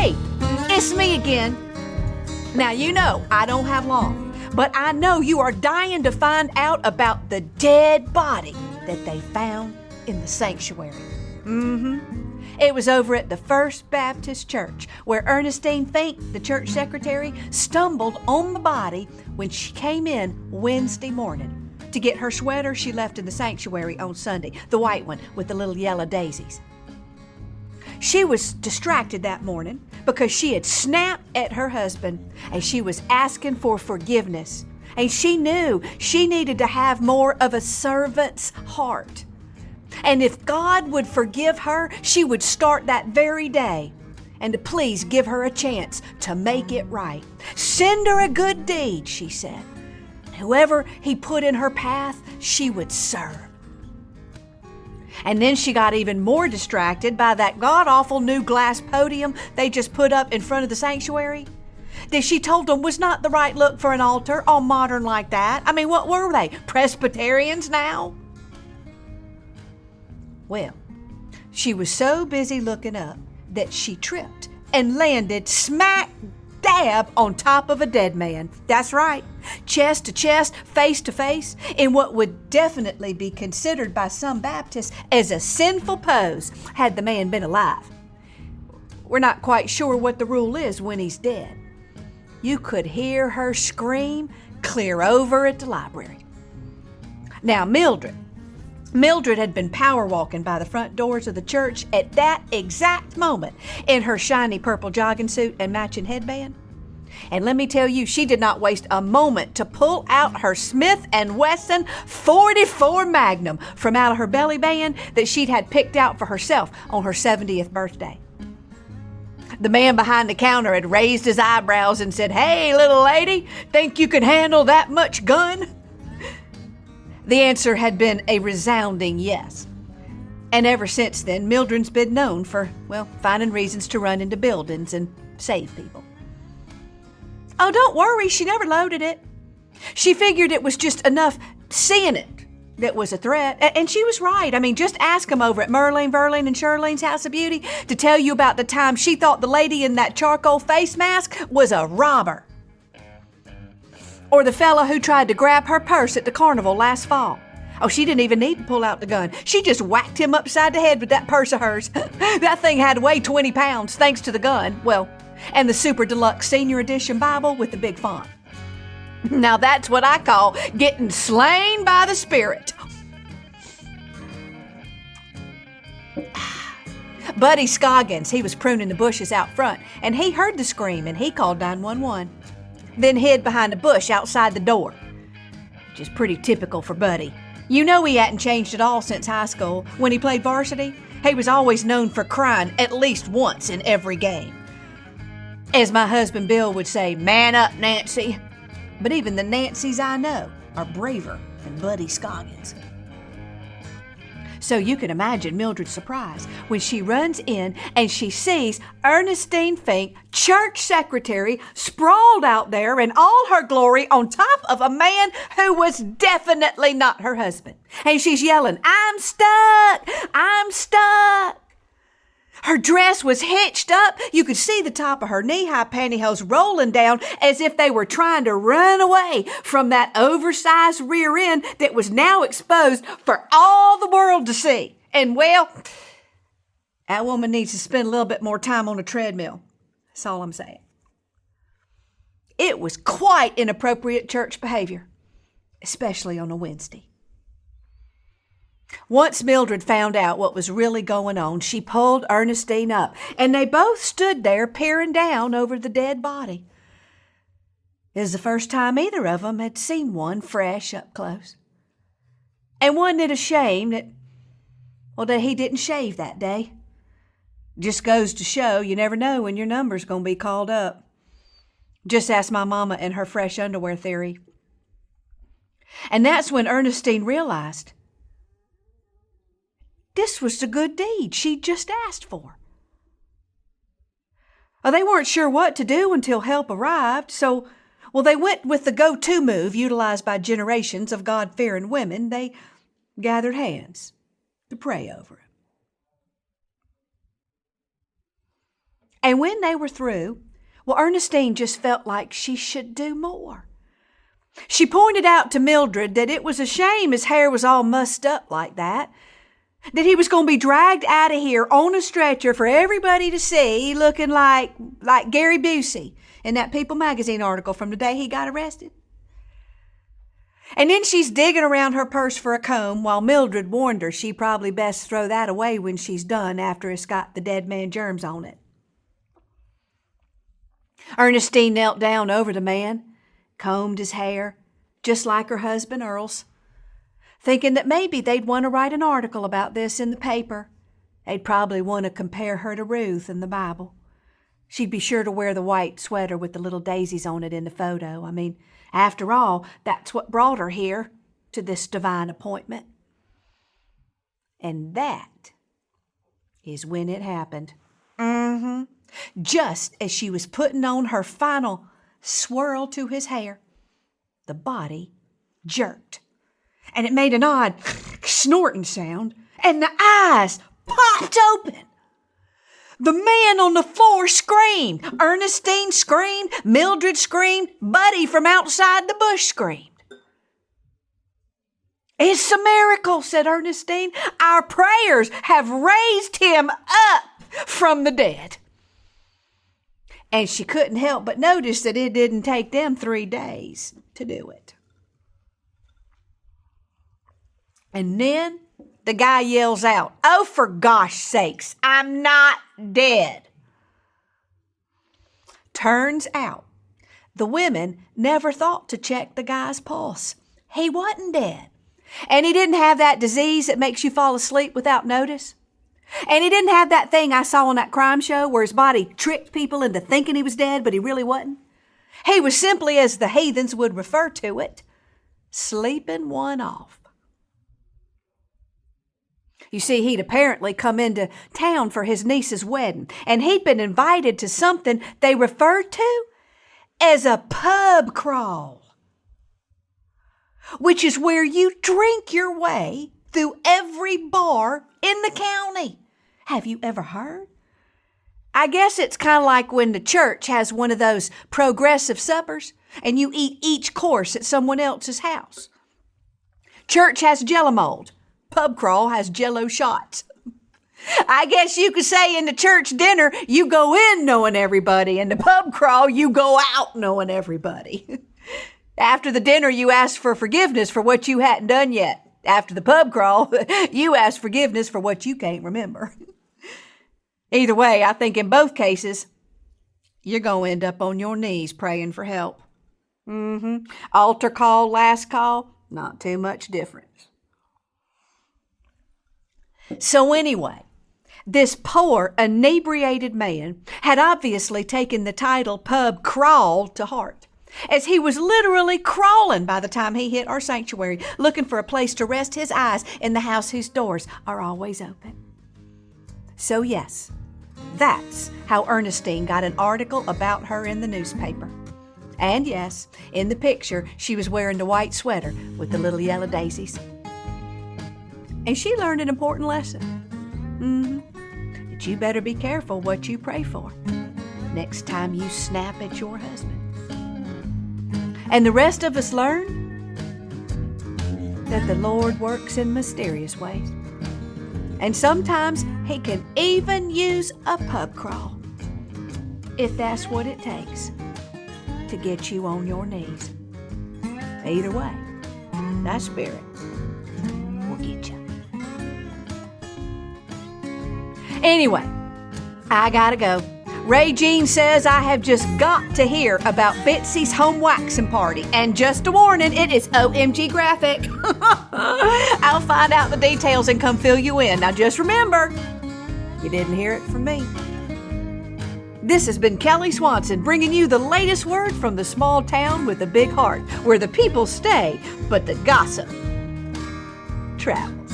Hey, it's me again. Now, you know I don't have long, but I know you are dying to find out about the dead body that they found in the sanctuary. It was over at the First Baptist Church where Ernestine Fink, the church secretary, stumbled on the body when she came in Wednesday morning to get her sweater she left in the sanctuary on Sunday, the white one with the little yellow daisies. She was distracted that morning because she had snapped at her husband and she was asking for forgiveness. And she knew she needed to have more of a servant's heart. And if God would forgive her, she would start that very day. And to please give her a chance to make it right. Send her a good deed, she said. Whoever he put in her path, she would serve. And then she got even more distracted by that god-awful new glass podium they just put up in front of the sanctuary that she told them was not the right look for an altar, all modern like that. I mean, what were they, Presbyterians now? Well, she was so busy looking up that she tripped and landed smack dab on top of a dead man. That's right, chest to chest, face to face, in what would definitely be considered by some Baptists as a sinful pose had the man been alive. We're not quite sure what the rule is when he's dead. You could hear her scream clear over at the library. Now, Mildred had been power walking by the front doors of the church at that exact moment in her shiny purple jogging suit and matching headband. And let me tell you, she did not waste a moment to pull out her Smith & Wesson 44 Magnum from out of her belly band that she'd had picked out for herself on her 70th birthday. The man behind the counter had raised his eyebrows and said, "Hey, little lady, think you can handle that much gun?" The answer had been a resounding yes. And ever since then, Mildred's been known for, finding reasons to run into buildings and save people. Oh, don't worry, she never loaded it. She figured it was just enough seeing it that was a threat. And she was right. I mean, just ask them over at Merlin, Verlin, and Shirley's House of Beauty to tell you about the time she thought the lady in that charcoal face mask was a robber. Or the fella who tried to grab her purse at the carnival last fall. Oh, she didn't even need to pull out the gun. She just whacked him upside the head with that purse of hers. That thing had to weigh 20 pounds thanks to the gun. And the super deluxe senior edition Bible with the big font. Now that's what I call getting slain by the Spirit. Buddy Scoggins, he was pruning the bushes out front, and he heard the scream, and he called 911. Then hid behind a bush outside the door, which is pretty typical for Buddy. You know he hadn't changed at all since high school. When he played varsity, he was always known for crying at least once in every game. As my husband Bill would say, "Man up, Nancy." But even the Nancys I know are braver than Buddy Scoggins. So you can imagine Mildred's surprise when she runs in and she sees Ernestine Fink, church secretary, sprawled out there in all her glory on top of a man who was definitely not her husband. And she's yelling, "I'm stuck! I'm stuck!" Her dress was hitched up. You could see the top of her knee-high pantyhose rolling down as if they were trying to run away from that oversized rear end that was now exposed for all the world to see. And that woman needs to spend a little bit more time on a treadmill. That's all I'm saying. It was quite inappropriate church behavior, especially on a Wednesday. Once Mildred found out what was really going on, she pulled Ernestine up, and they both stood there peering down over the dead body. It was the first time either of them had seen one fresh up close. And wasn't it a shame that he didn't shave that day? Just goes to show you never know when your number's going to be called up. Just ask my mama and her fresh underwear theory. And that's when Ernestine realized this was the good deed she'd just asked for. They weren't sure what to do until help arrived, so they went with the go-to move utilized by generations of God-fearing women. They gathered hands to pray over him. And when they were through, well, Ernestine just felt like she should do more. She pointed out to Mildred that it was a shame his hair was all mussed up like that he was going to be dragged out of here on a stretcher for everybody to see, looking like Gary Busey in that People magazine article from the day he got arrested. And then she's digging around her purse for a comb while Mildred warned her she probably best throw that away when she's done after it's got the dead man germs on it. Ernestine knelt down over the man, combed his hair, just like her husband Earl's, thinking that maybe they'd want to write an article about this in the paper. They'd probably want to compare her to Ruth in the Bible. She'd be sure to wear the white sweater with the little daisies on it in the photo. I mean, after all, that's what brought her here to this divine appointment. And that is when it happened. Just as she was putting on her final swirl to his hair, the body jerked. And it made an odd snorting sound, and the eyes popped open. The man on the floor screamed. Ernestine screamed. Mildred screamed. Buddy from outside the bush screamed. "It's a miracle," said Ernestine. "Our prayers have raised him up from the dead." And she couldn't help but notice that it didn't take them 3 days to do it. And then the guy yells out, "Oh, for gosh sakes, I'm not dead." Turns out the women never thought to check the guy's pulse. He wasn't dead. And he didn't have that disease that makes you fall asleep without notice. And he didn't have that thing I saw on that crime show where his body tricked people into thinking he was dead, but he really wasn't. He was simply, as the heathens would refer to it, sleeping one off. You see, he'd apparently come into town for his niece's wedding, and he'd been invited to something they referred to as a pub crawl, which is where you drink your way through every bar in the county. Have you ever heard? I guess it's kind of like when the church has one of those progressive suppers and you eat each course at someone else's house. Church has Jell-O mold. Pub crawl has Jell-O shots. I guess you could say in the church dinner, you go in knowing everybody. In the pub crawl, you go out knowing everybody. After the dinner, you ask for forgiveness for what you hadn't done yet. After the pub crawl, you ask forgiveness for what you can't remember. Either way, I think in both cases, you're going to end up on your knees praying for help. Altar call, last call, not too much difference. So anyway, this poor, inebriated man had obviously taken the title Pub Crawl to heart, as he was literally crawling by the time he hit our sanctuary, looking for a place to rest his eyes in the house whose doors are always open. So yes, that's how Ernestine got an article about her in the newspaper. And yes, in the picture, she was wearing the white sweater with the little yellow daisies. And she learned an important lesson. That you better be careful what you pray for next time you snap at your husband. And the rest of us learn that the Lord works in mysterious ways. And sometimes He can even use a pub crawl, if that's what it takes to get you on your knees. Either way, that spirit will get you. Anyway, I gotta go. Ray Jean says I have just got to hear about Betsy's home waxing party. And just a warning, it is OMG graphic. I'll find out the details and come fill you in. Now just remember, you didn't hear it from me. This has been Kelly Swanson bringing you the latest word from the small town with a big heart, where the people stay, but the gossip travels.